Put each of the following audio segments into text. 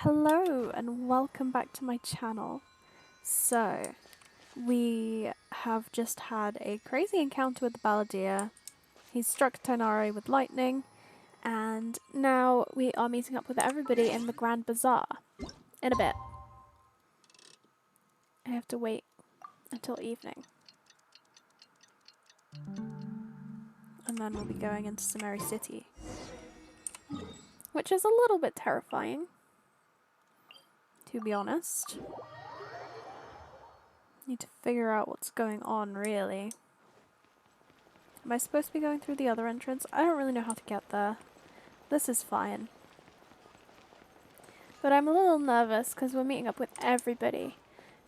Hello and welcome back to my channel. So, we have just had a crazy encounter with the Balladeer. He struck Tonari with lightning, and now we are meeting up with everybody in the Grand Bazaar in a bit. I have to wait until evening. And then we'll be going into sumeru City, which is a little bit terrifying, to be honest. Need to figure out what's going on, really. Am I supposed to be going through the other entrance? I don't really know how to get there. This is fine. But I'm a little nervous because we're meeting up with everybody,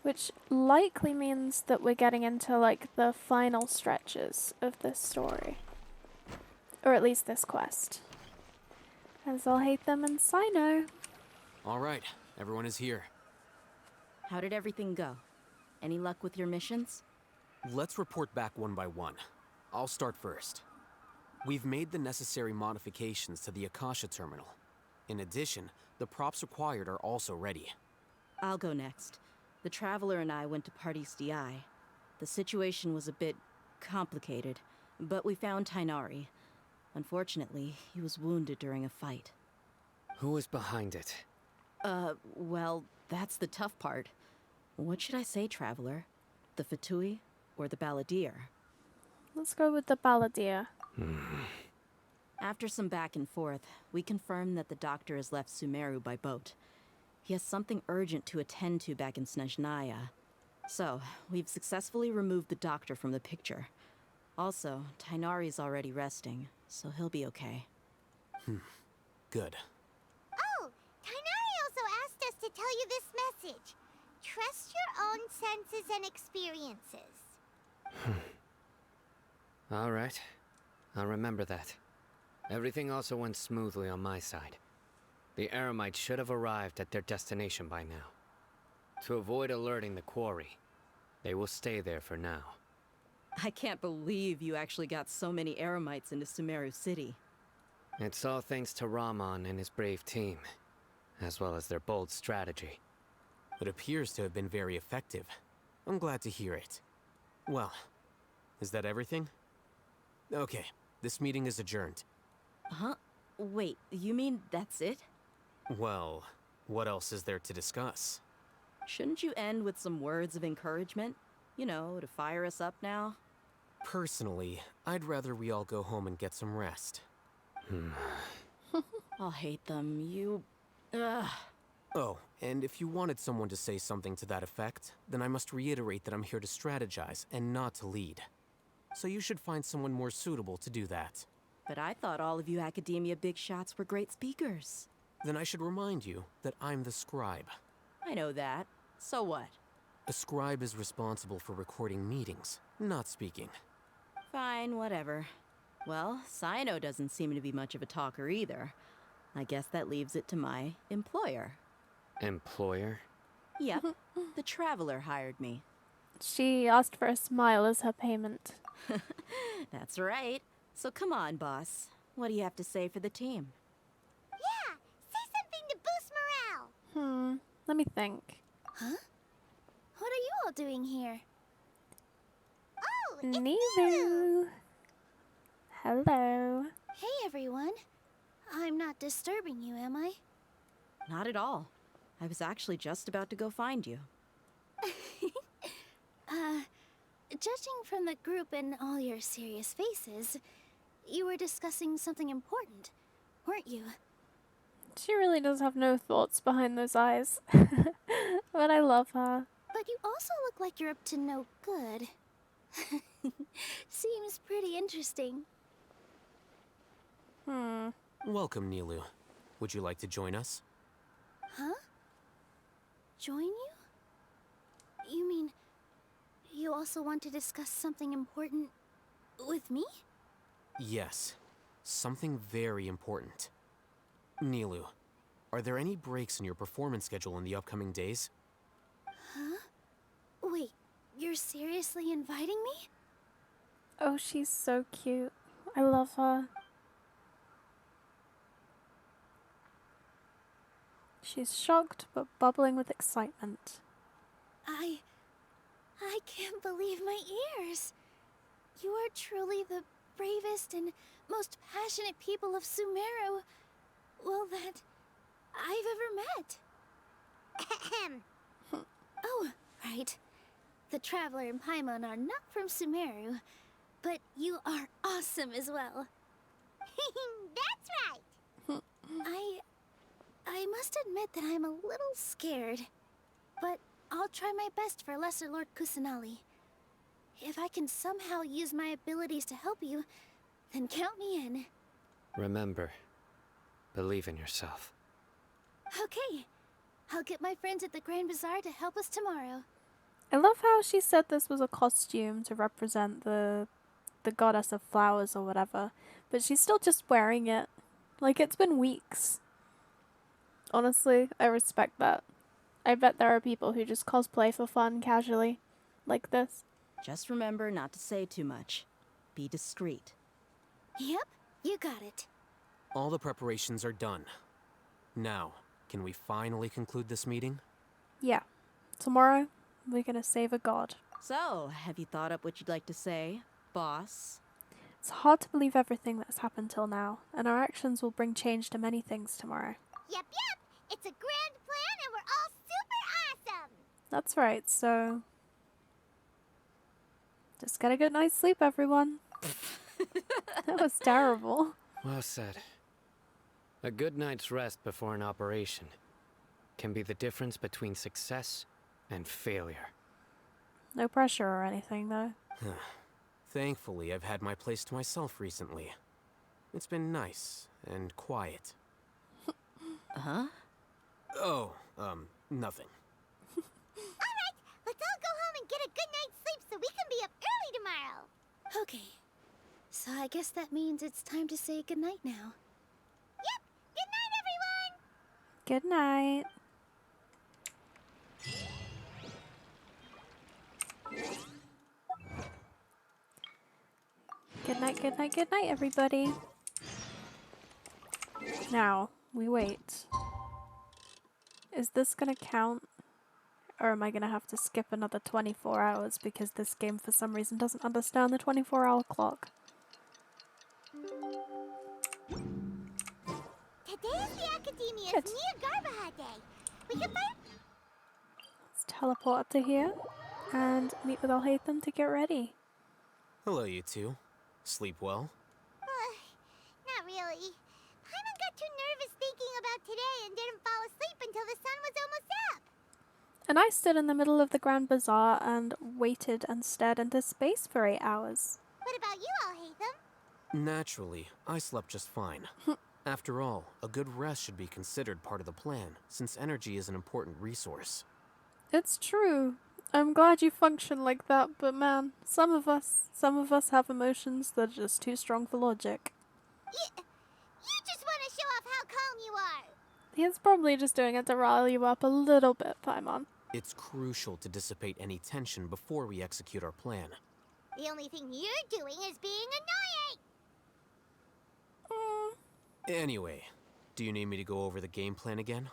which likely means that we're getting into like the final stretches of this story. Or at least this quest. As I'll hate them and Sino. Alright, everyone is here. How did everything go? Any luck with your missions? Let's report back one by one. I'll start first. We've made the necessary modifications to the Akasha terminal. In addition, the props required are also ready. I'll go next. The Traveler and I went to Party's DI. The situation was a bit complicated, but we found Tonari. Unfortunately, he was wounded during a fight. Who was behind it? Well, that's the tough part. What should I say, Traveler? The Fatui or the Balladeer? Let's go with the Balladeer. After some back and forth, we confirmed that the doctor has left Sumeru by boat. He has something urgent to attend to back in Snezhnaya. So, we've successfully removed the doctor from the picture. Also, Tonari's already resting, so he'll be okay. Good. Oh, Tonari also asked us to tell you this message. Trust your own senses and experiences. All right. I'll remember that. Everything also went smoothly on my side. The Eremites should have arrived at their destination by now. To avoid alerting the quarry, they will stay there for now. I can't believe you actually got so many Eremites into Sumeru City. It's all thanks to Rahman and his brave team, as well as their bold strategy. It appears to have been very effective. I'm glad to hear it. Well, is that everything? Okay, this meeting is adjourned. Huh? Wait, you mean that's it? Well, what else is there to discuss? Shouldn't you end with some words of encouragement? You know, to fire us up now? Personally, I'd rather we all go home and get some rest. I'll hate them. Ugh. Oh, and if you wanted someone to say something to that effect, then I must reiterate that I'm here to strategize and not to lead. So you should find someone more suitable to do that. But I thought all of you academia big shots were great speakers. Then I should remind you that I'm the scribe. I know that. So what? A scribe is responsible for recording meetings, not speaking. Fine, whatever. Well, Sino doesn't seem to be much of a talker either. I guess that leaves it to my employer. Employer? Yep, the Traveler hired me. She asked for a smile as her payment. That's right. So come on, boss. What do you have to say for the team? Yeah, say something to boost morale. Let me think. Huh? What are you all doing here? Oh, it's Nilu. Hello. Hey, everyone. I'm not disturbing you, am I? Not at all. I was actually just about to go find you. Judging from the group and all your serious faces, you were discussing something important, weren't you? She really does have no thoughts behind those eyes. But I love her. But you also look like you're up to no good. Seems pretty interesting. Welcome, Nilu. Would you like to join us? Huh? Join you? You mean you also want to discuss something important with me? Yes. Something very important. Nilu, are there any breaks in your performance schedule in the upcoming days? Huh? Wait, you're seriously inviting me? Oh, she's so cute. I love her. She's shocked but bubbling with excitement. I can't believe my ears. You are truly the bravest and most passionate people of Sumeru, well, that I've ever met. Oh, right. The Traveler and Paimon are not from Sumeru, but you are awesome as well. That's right. I must admit that I'm a little scared, but I'll try my best for Lesser Lord Kusanali. If I can somehow use my abilities to help you, then count me in. Remember, believe in yourself. Okay. I'll get my friends at the Grand Bazaar to help us tomorrow. I love how she said this was a costume to represent the goddess of flowers or whatever, but she's still just wearing it. Like, it's been weeks. Honestly, I respect that. I bet there are people who just cosplay for fun casually, like this. Just remember not to say too much. Be discreet. Yep, you got it. All the preparations are done. Now, can we finally conclude this meeting? Yeah. Tomorrow, we're gonna save a god. So, have you thought up what you'd like to say, boss? It's hard to believe everything that's happened till now, and our actions will bring change to many things tomorrow. Yep. It's a grand plan and we're all super awesome. That's right, so... just get a good night's sleep, everyone. That was terrible. Well said. A good night's rest before an operation can be the difference between success and failure. No pressure or anything, though. Thankfully, I've had my place to myself recently. It's been nice and quiet. Uh-huh. Oh, nothing. Alright, let's all go home and get a good night's sleep so we can be up early tomorrow. Okay. So I guess that means it's time to say goodnight now. Yep! Good night, everyone! Good night. Good night, everybody. Now, we wait. Is this gonna count? Or am I gonna have to skip another 24 hours because this game for some reason doesn't understand the 24-hour clock? Today is the Academia's Good. Niagarbaha Day. We can find... Let's teleport up to here and meet with Alhaitham to get ready. Hello, you two. Sleep well? Not really. Paimon got too nervous thinking about today and didn't fall asleep until the sun was almost up. And I stood in the middle of the Grand Bazaar and waited and stared into space for 8 hours. What about you, Alhaitham? Naturally, I slept just fine. After all, a good rest should be considered part of the plan, since energy is an important resource. It's true. I'm glad you function like that, but man, some of us have emotions that are just too strong for logic. You just want to show off how calm you are. He's probably just doing it to rile you up a little bit, Paimon. It's crucial to dissipate any tension before we execute our plan. The only thing you're doing is being annoying. Anyway, do you need me to go over the game plan again?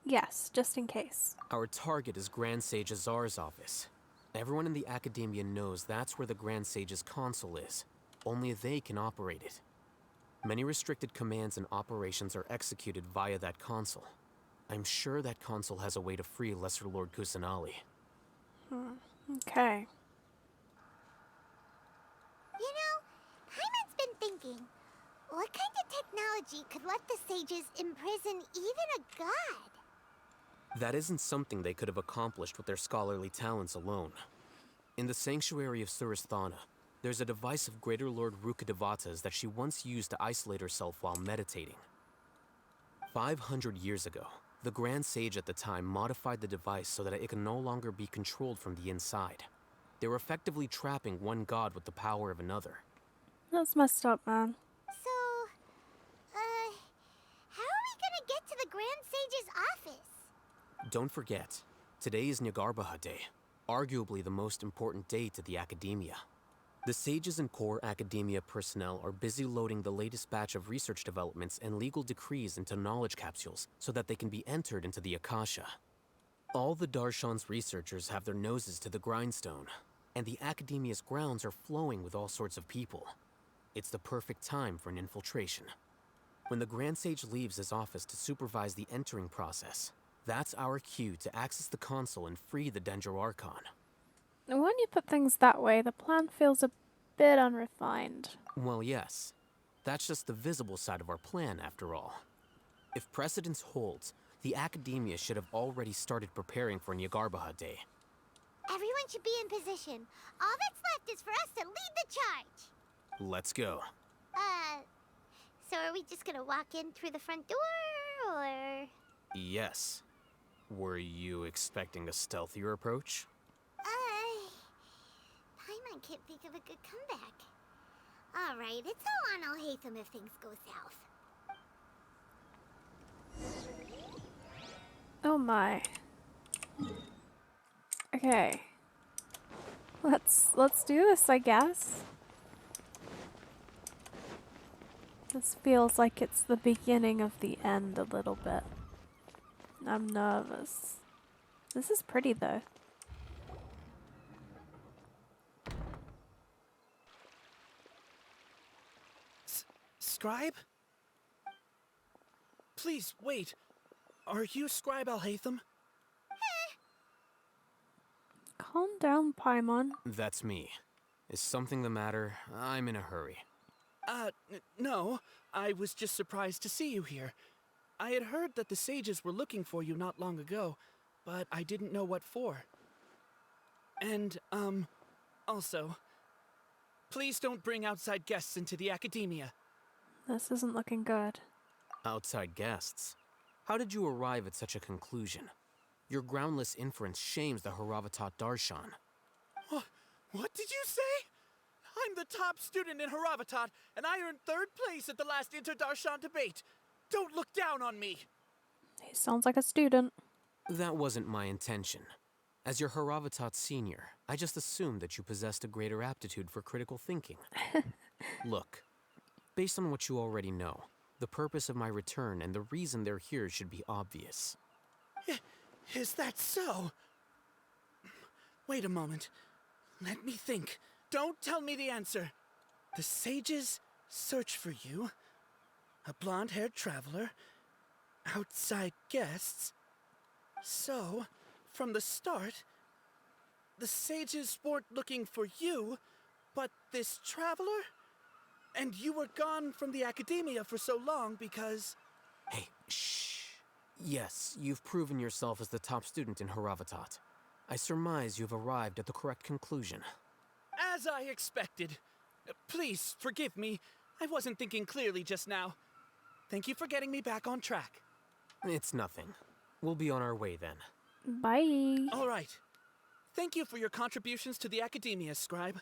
Yes, just in case. Our target is Grand Sage Azar's office. Everyone in the Academia knows that's where the Grand Sage's console is. Only they can operate it. Many restricted commands and operations are executed via that console. I'm sure that console has a way to free Lesser Lord Kusanali. Okay. You know, Paimon's been thinking, what kind of technology could let the sages imprison even a god? That isn't something they could have accomplished with their scholarly talents alone. In the Sanctuary of Suristhana, there's a device of Greater Lord Rukkhadevata's that she once used to isolate herself while meditating. 500 years ago, the Grand Sage at the time modified the device so that it could no longer be controlled from the inside. They were effectively trapping one god with the power of another. That's messed up, man. So, how are we gonna get to the Grand Sage's office? Don't forget, today is Niagarbaha Day, arguably the most important day to the Academia. The sages and core academia personnel are busy loading the latest batch of research developments and legal decrees into knowledge capsules so that they can be entered into the Akasha. All the Darshan's researchers have their noses to the grindstone, and the academia's grounds are flowing with all sorts of people. It's the perfect time for an infiltration. When the Grand Sage leaves his office to supervise the entering process, that's our cue to access the console and free the Dendro Archon. When you put things that way, the plan feels a bit unrefined. Well, yes. That's just the visible side of our plan, after all. If precedence holds, the academia should have already started preparing for Nyagarbha Day. Everyone should be in position. All that's left is for us to lead the charge. Let's go. So are we just gonna walk in through the front door, or...? Yes. Were you expecting a stealthier approach? Paimon can't think of a good comeback. Alright, it's all on Alhaitham if things go south. Oh my. Okay. Let's do this, I guess. This feels like it's the beginning of the end a little bit. I'm nervous. This is pretty though. Scribe? Please, wait. Are you Scribe Alhaitham? Calm down, Paimon. That's me. Is something the matter? I'm in a hurry. No. I was just surprised to see you here. I had heard that the sages were looking for you not long ago, but I didn't know what for. And, also, please don't bring outside guests into the academia. This isn't looking good. Outside guests? How did you arrive at such a conclusion? Your groundless inference shames the Haravatat Darshan. What did you say? I'm the top student in Haravatat, and I earned 3rd place at the last Inter-Darshan debate. Don't look down on me. He sounds like a student. That wasn't my intention. As your Haravatat senior, I just assumed that you possessed a greater aptitude for critical thinking. Look, based on what you already know, the purpose of my return and the reason they're here should be obvious. Is that so? Wait a moment. Let me think. Don't tell me the answer. The sages search for you. A blonde-haired traveler. Outside guests. So, from the start, the sages weren't looking for you, but this traveler? And you were gone from the academia for so long because... Hey, shh. Yes, you've proven yourself as the top student in Haravatat. I surmise you've arrived at the correct conclusion. As I expected. Please, forgive me. I wasn't thinking clearly just now. Thank you for getting me back on track. It's nothing. We'll be on our way then. Bye. All right. Thank you for your contributions to the academia, Scribe.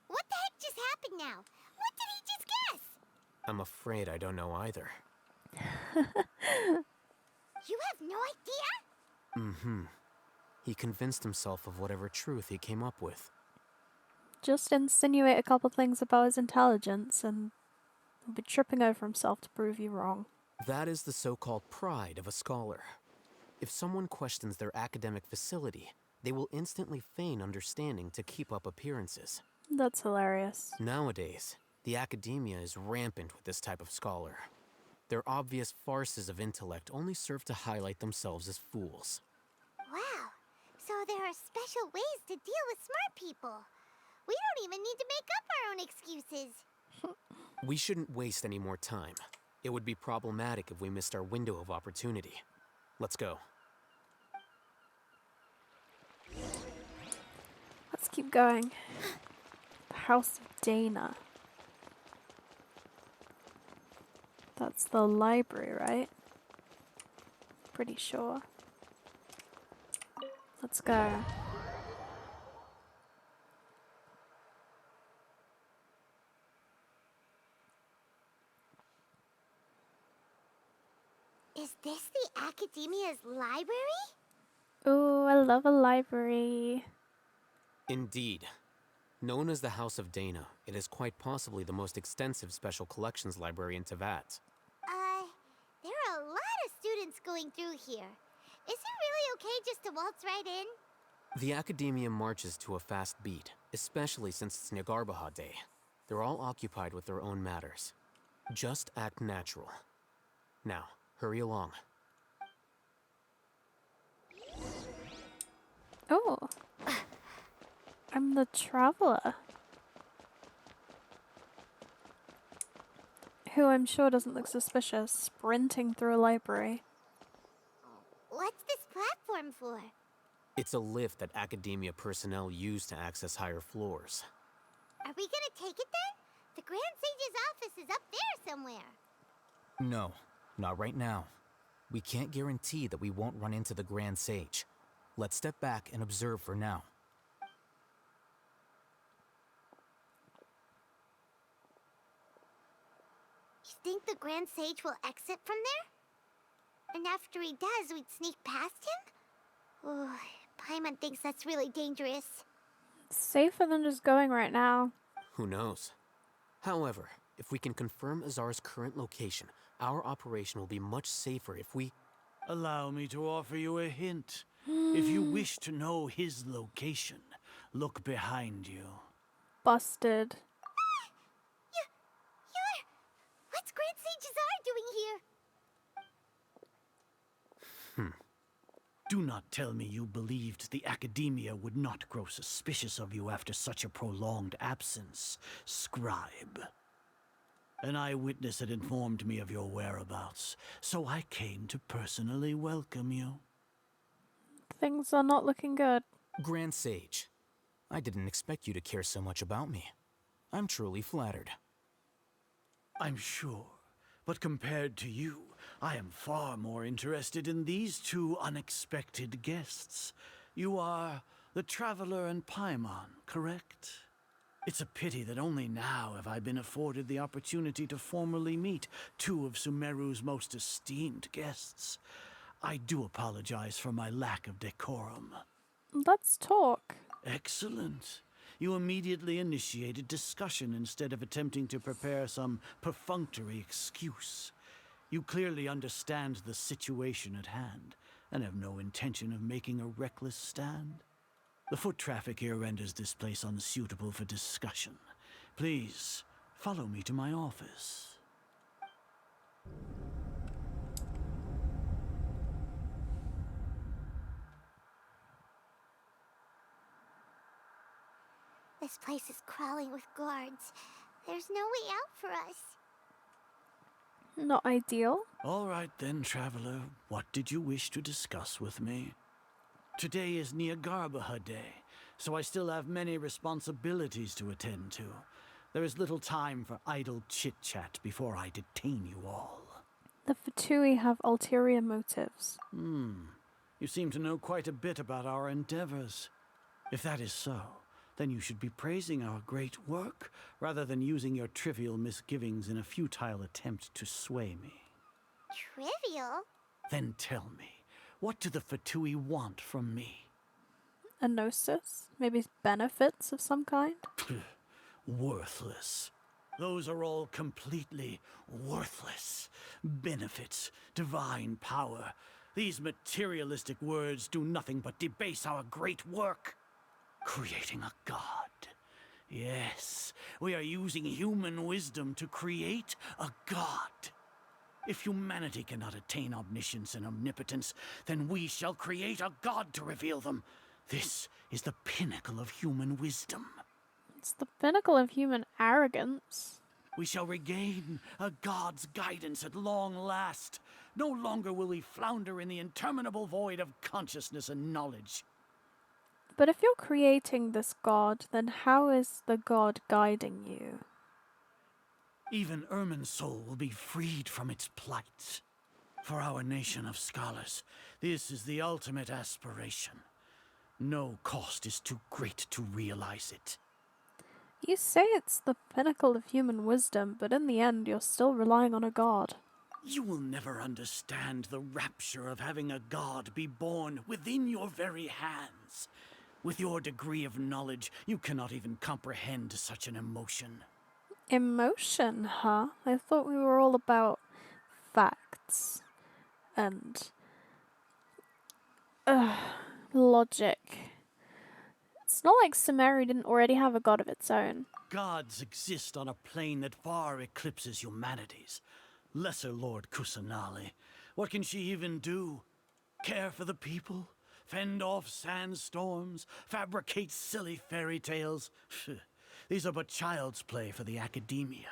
What the heck just happened now? What did he just guess? I'm afraid I don't know either. You have no idea? Mm-hmm. He convinced himself of whatever truth he came up with. Just insinuate a couple things about his intelligence and he'll be tripping over himself to prove you wrong. That is the so-called pride of a scholar. If someone questions their academic facility, they will instantly feign understanding to keep up appearances. That's hilarious. Nowadays, the academia is rampant with this type of scholar. Their obvious farces of intellect only serve to highlight themselves as fools. Wow. So there are special ways to deal with smart people. We don't even need to make up our own excuses. We shouldn't waste any more time. It would be problematic if we missed our window of opportunity. Let's go. Let's keep going. The House of Dana. That's the library, right? Pretty sure. Let's go. Is this the Academia's library? Ooh, I love a library. Indeed. Known as the House of Dana, it is quite possibly the most extensive special collections library in Tevat. There are a lot of students going through here. Is it really okay just to waltz right in? The Academia marches to a fast beat, especially since it's Nyagarbaha Day. They're all occupied with their own matters. Just act natural. Now, hurry along. Oh. I'm the traveler. Who I'm sure doesn't look suspicious, sprinting through a library. What's this platform for? It's a lift that Academia personnel use to access higher floors. Are we gonna take it then? The Grand Sage's office is up there somewhere. No, not right now. We can't guarantee that we won't run into the Grand Sage. Let's step back and observe for now. You think the Grand Sage will exit from there? And after he does, we'd sneak past him? Oh, Paimon thinks that's really dangerous. It's safer than just going right now. Who knows? However, if we can confirm Azar's current location, our operation will be much safer if we... Allow me to offer you a hint. If you wish to know his location, look behind you. Busted. What's Grand Sage Azar doing here? Do not tell me you believed the Academia would not grow suspicious of you after such a prolonged absence, scribe. An eyewitness had informed me of your whereabouts, so I came to personally welcome you. Things are not looking good. Grand Sage, I didn't expect you to care so much about me. I'm truly flattered. I'm sure, but compared to you, I am far more interested in these two unexpected guests. You are the Traveler and Paimon, correct? It's a pity that only now have I been afforded the opportunity to formally meet two of Sumeru's most esteemed guests. I do apologize for my lack of decorum. Let's talk. Excellent. You immediately initiated discussion instead of attempting to prepare some perfunctory excuse. You clearly understand the situation at hand, and have no intention of making a reckless stand. The foot traffic here renders this place unsuitable for discussion. Please, follow me to my office. This place is crawling with guards. There's no way out for us. Not ideal. All right then, Traveler. What did you wish to discuss with me? Today is Nyagarbaha Day, so I still have many responsibilities to attend to. There is little time for idle chit-chat before I detain you all. The Fatui have ulterior motives. You seem to know quite a bit about our endeavors. If that is so, then you should be praising our great work, rather than using your trivial misgivings in a futile attempt to sway me. Trivial? Then tell me, what do the Fatui want from me? A gnosis? Maybe benefits of some kind? Worthless. Those are all completely worthless. Benefits, divine power. These materialistic words do nothing but debase our great work. Creating a god. Yes, we are using human wisdom to create a god. If humanity cannot attain omniscience and omnipotence, then we shall create a god to reveal them. This is the pinnacle of human wisdom. It's the pinnacle of human arrogance. We shall regain a god's guidance at long last. No longer will we flounder in the interminable void of consciousness and knowledge. But if you're creating this god, then how is the god guiding you? Even Ermin's soul will be freed from its plight. For our nation of scholars, this is the ultimate aspiration. No cost is too great to realize it. You say it's the pinnacle of human wisdom, but in the end you're still relying on a god. You will never understand the rapture of having a god be born within your very hands. With your degree of knowledge, you cannot even comprehend such an emotion. Emotion, huh? I thought we were all about facts and logic. It's not like Sumeru didn't already have a god of its own. Gods exist on a plane that far eclipses humanity's. Lesser Lord Kusanali, what can she even do? Care for the people? Fend off sandstorms? Fabricate silly fairy tales? These are but child's play for the academia.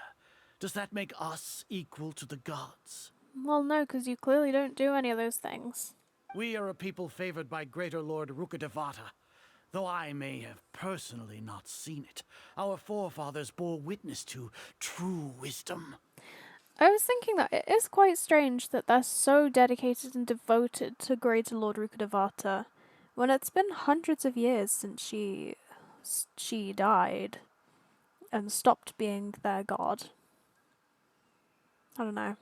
Does that make us equal to the gods? Well, no, because you clearly don't do any of those things. We are a people favored by Greater Lord Rukkhadevata. Though I may have personally not seen it, our forefathers bore witness to true wisdom. I was thinking that it is quite strange that they're so dedicated and devoted to Greater Lord Rukkhadevata when it's been hundreds of years since she died and stopped being their god. I don't know.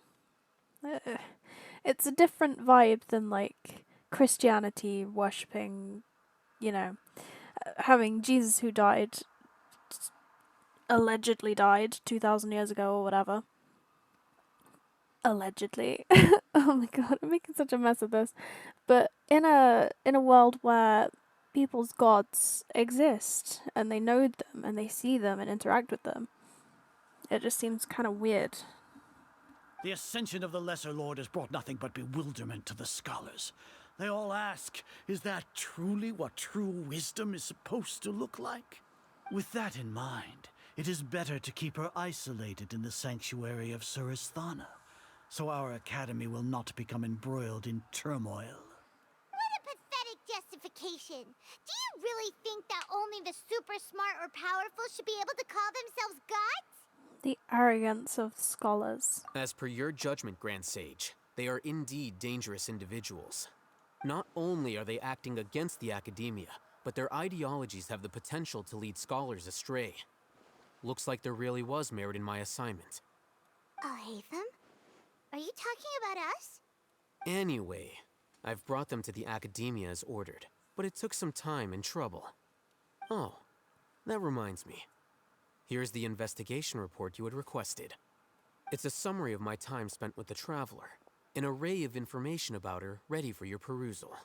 It's a different vibe than like Christianity worshipping, having Jesus who allegedly died 2,000 years ago or whatever. Allegedly. Oh my god, I'm making such a mess of this. But in a world where people's gods exist and they know them and they see them and interact with them, it just seems kind of weird. The ascension of the Lesser Lord has brought nothing but bewilderment to the scholars. They all ask, is that truly what true wisdom is supposed to look like? With that in mind, it is better to keep her isolated in the sanctuary of Suristhana, so our academy will not become embroiled in turmoil. What a pathetic justification. Do you really think that only the super smart or powerful should be able to call themselves gods? The arrogance of scholars. As per your judgment, Grand Sage, they are indeed dangerous individuals. Not only are they acting against the academia, but their ideologies have the potential to lead scholars astray. Looks like there really was merit in my assignment. Oh, Hatham? Are you talking about us? Anyway, I've brought them to the academia as ordered, but it took some time and trouble. Oh, that reminds me. Here's the investigation report you had requested. It's a summary of my time spent with the Traveler, an array of information about her ready for your perusal.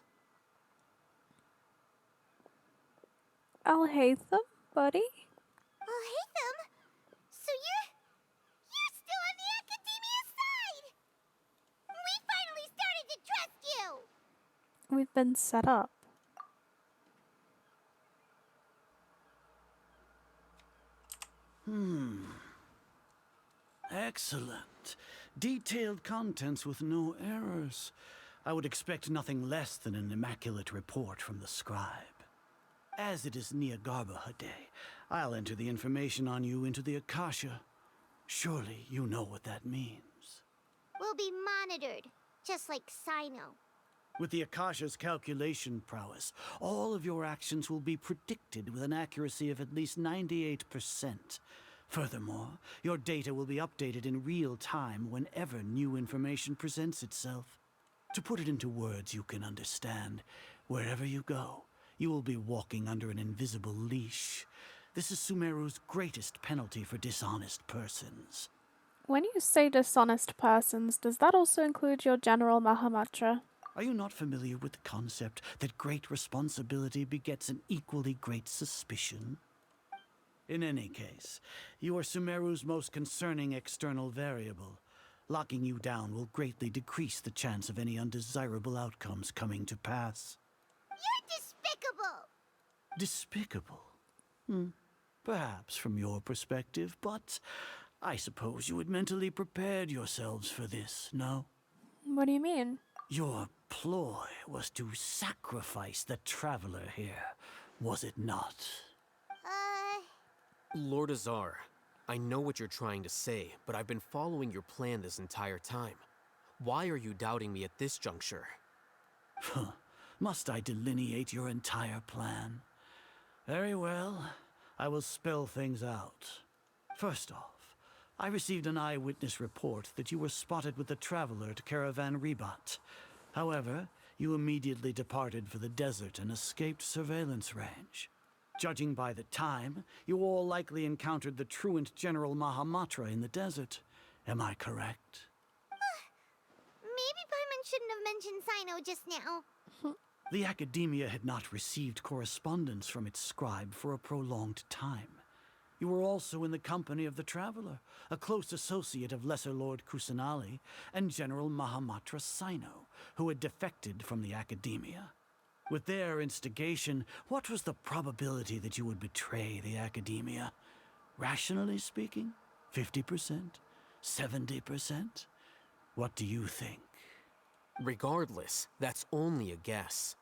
I'll hate them, buddy. Oh, Hatham? So you're still on the academia side! We finally started to trust you! We've been set up. Excellent. Detailed contents with no errors. I would expect nothing less than an immaculate report from the scribe. As it is Niagarbha Day, I'll enter the information on you into the Akasha. Surely you know what that means. We'll be monitored, just like Sino. With the Akasha's calculation prowess, all of your actions will be predicted with an accuracy of at least 98%. Furthermore, your data will be updated in real time whenever new information presents itself. To put it into words you can understand, wherever you go, you will be walking under an invisible leash. This is Sumeru's greatest penalty for dishonest persons. When you say dishonest persons, does that also include your General Mahamatra? Are you not familiar with the concept that great responsibility begets an equally great suspicion? In any case, you are Sumeru's most concerning external variable. Locking you down will greatly decrease the chance of any undesirable outcomes coming to pass. You're despicable! Despicable? Perhaps from your perspective, but I suppose you had mentally prepared yourselves for this, no? What do you mean? Your ploy was to sacrifice the Traveler here, was it not? Lord Azar, I know what you're trying to say, but I've been following your plan this entire time. Why are you doubting me at this juncture? Must I delineate your entire plan? Very well. I will spell things out. First off, I received an eyewitness report that you were spotted with the traveler at Caravan Rebat. However, you immediately departed for the desert and escaped surveillance range. Judging by the time, you all likely encountered the truant General Mahamatra in the desert. Am I correct? Maybe Paimon shouldn't have mentioned Sino just now. The Academia had not received correspondence from its scribe for a prolonged time. You were also in the company of the Traveler, a close associate of Lesser Lord Kusanali and General Mahamatra Sino, who had defected from the Academia. With their instigation, what was the probability that you would betray the Academia? Rationally speaking, 50%? 70%? What do you think? Regardless, that's only a guess.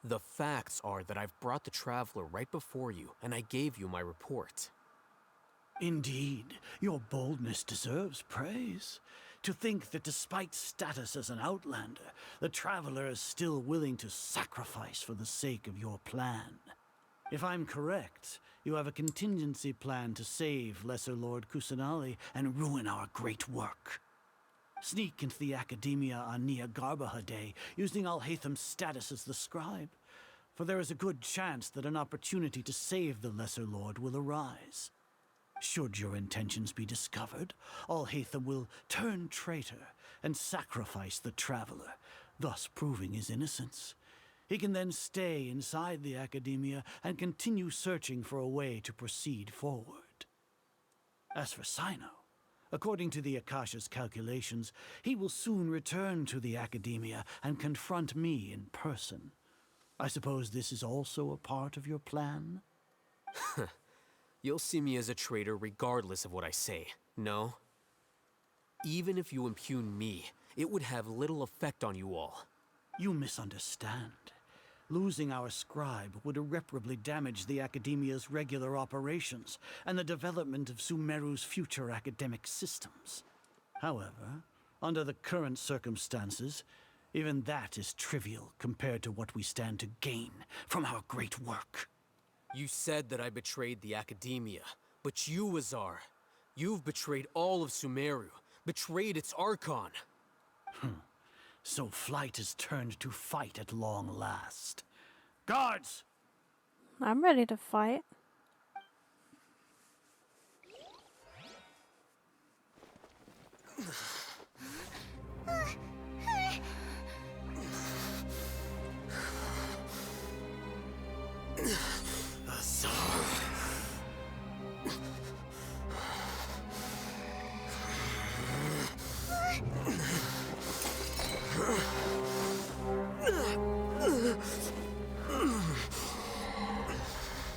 The facts are that I've brought the Traveler right before you, and I gave you my report. Indeed, your boldness deserves praise. To think that despite status as an outlander, the Traveler is still willing to sacrifice for the sake of your plan. If I'm correct, you have a contingency plan to save Lesser Lord Kusanali and ruin our great work. Sneak into the Academia on Nia Garbaha Day, using Alhaitham's status as the scribe, for there is a good chance that an opportunity to save the Lesser Lord will arise. Should your intentions be discovered, Alhaitham will turn traitor and sacrifice the Traveler, thus proving his innocence. He can then stay inside the Academia and continue searching for a way to proceed forward. As for Sino, according to the Akasha's calculations, he will soon return to the Academia and confront me in person. I suppose this is also a part of your plan? You'll see me as a traitor regardless of what I say, no? Even if you impugn me, it would have little effect on you all. You misunderstand. Losing our scribe would irreparably damage the Academia's regular operations and the development of Sumeru's future academic systems. However, under the current circumstances, even that is trivial compared to what we stand to gain from our great work. You said that I betrayed the Academia, but you, Azar, you've betrayed all of Sumeru, betrayed its archon. So flight has turned to fight at long last. Guards! I'm ready to fight.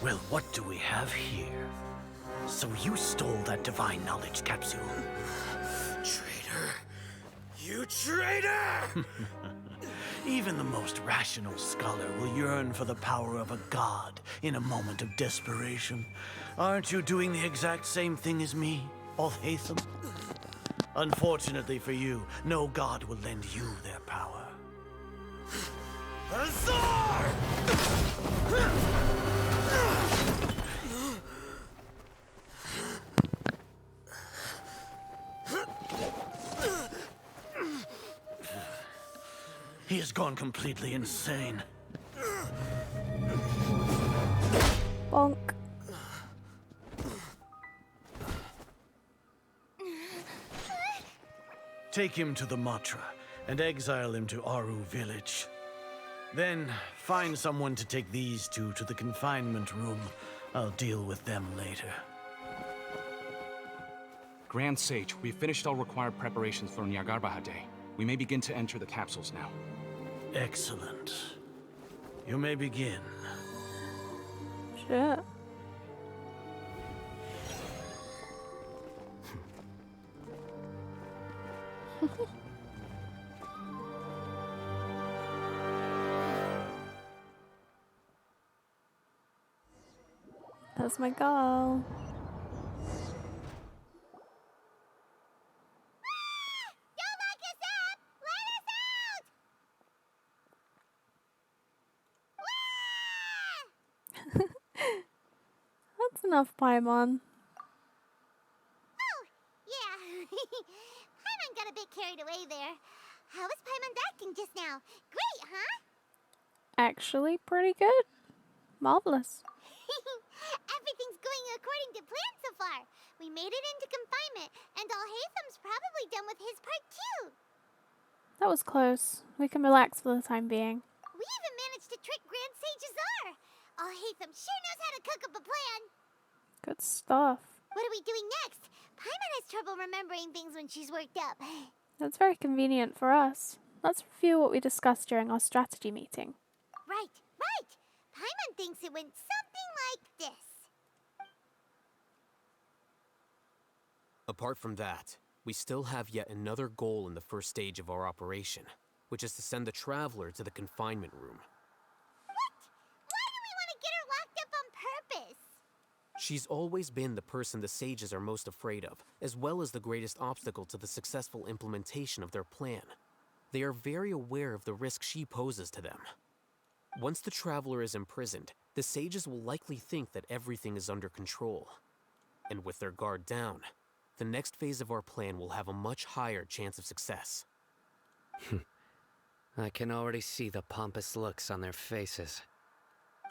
Well, what do we have here? So you stole that divine knowledge capsule? Traitor! You traitor! Even the most rational scholar will yearn for the power of a god in a moment of desperation. Aren't you doing the exact same thing as me, Alhaitham? Unfortunately for you, no god will lend you their power. Azar! He has gone completely insane. Bonk. Take him to the Matra and exile him to Aru village. Then find someone to take these two to the confinement room. I'll deal with them later. Grand Sage, we've finished all required preparations for Nyagarbha Day. We may begin to enter the capsules now. Excellent. You may begin. Shit. That's my goal. Don't lock us up! Let us out! That's enough, Paimon. Oh, yeah, carried away there. How was Paimon acting just now? Great, huh? Actually, pretty good. Marvelous. Everything's going according to plan so far. We made it into confinement, and Alhaitham's probably done with his part too. That was close. We can relax for the time being. We even managed to trick Grand Sage Azar. Alhaitham sure knows how to cook up a plan. Good stuff. What are we doing next? Paimon has trouble remembering things when she's worked up. That's very convenient for us. Let's review what we discussed during our strategy meeting. Right, right. Paimon thinks it went something like this. Apart from that, we still have yet another goal in the first stage of our operation, which is to send the Traveler to the confinement room. What? Why do we want to get her locked up on purpose? She's always been the person the sages are most afraid of, as well as the greatest obstacle to the successful implementation of their plan. They are very aware of the risk she poses to them. Once the Traveler is imprisoned, the sages will likely think that everything is under control. And with their guard down, the next phase of our plan will have a much higher chance of success. I can already see the pompous looks on their faces.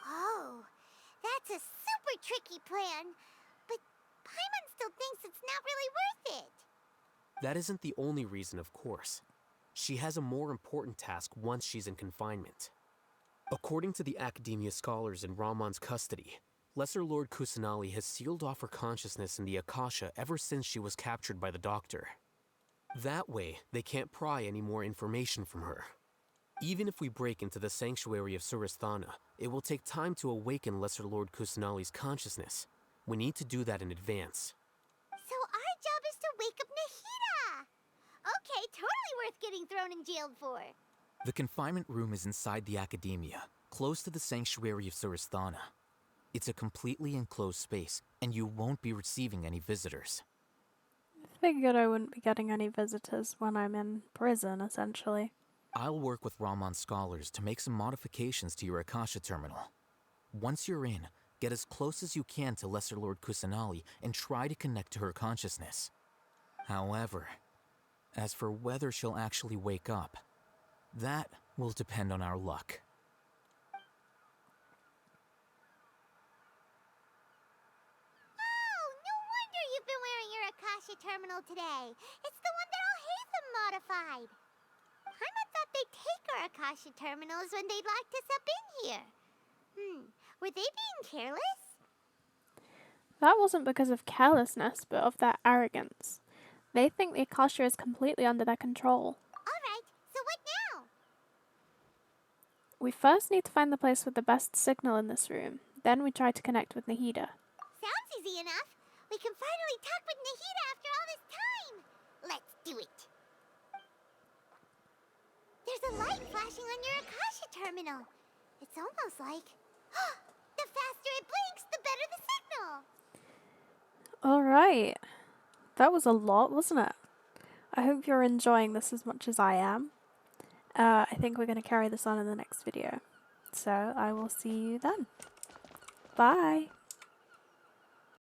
Oh, that's a super tricky plan. But Paimon still thinks it's not really worth it. That isn't the only reason, of course. She has a more important task once she's in confinement. According to the Academia scholars in Ramon's custody, Lesser Lord Kusanali has sealed off her consciousness in the Akasha ever since she was captured by the Doctor. That way, they can't pry any more information from her. Even if we break into the sanctuary of Suristhana, it will take time to awaken Lesser Lord Kusanali's consciousness. We need to do that in advance. So our job is to wake up Nahida! Okay, totally worth getting thrown in jail for. The confinement room is inside the Academia, close to the sanctuary of Suristhana. It's a completely enclosed space, and you won't be receiving any visitors. Figured I wouldn't be getting any visitors when I'm in prison, essentially. I'll work with Ramon's scholars to make some modifications to your Akasha terminal. Once you're in, get as close as you can to Lesser Lord Kusanali and try to connect to her consciousness. However, as for whether she'll actually wake up, that will depend on our luck. Oh, no wonder you've been wearing your Akasha terminal today. It's the one that Alhaitham modified. Paimon thought they'd take our Akasha terminals when they locked us up in here. Were they being careless? That wasn't because of carelessness, but of their arrogance. They think the Akasha is completely under their control. Alright, so what now? We first need to find the place with the best signal in this room. Then we try to connect with Nahida. Sounds easy enough. We can finally talk with Nahida after all this time. Let's do it. There's a light flashing on your Akasha terminal. It's almost like... the faster it blinks, the better the signal. Alright. That was a lot, wasn't it? I hope you're enjoying this as much as I am. I think we're going to carry this on in the next video. So I will see you then. Bye!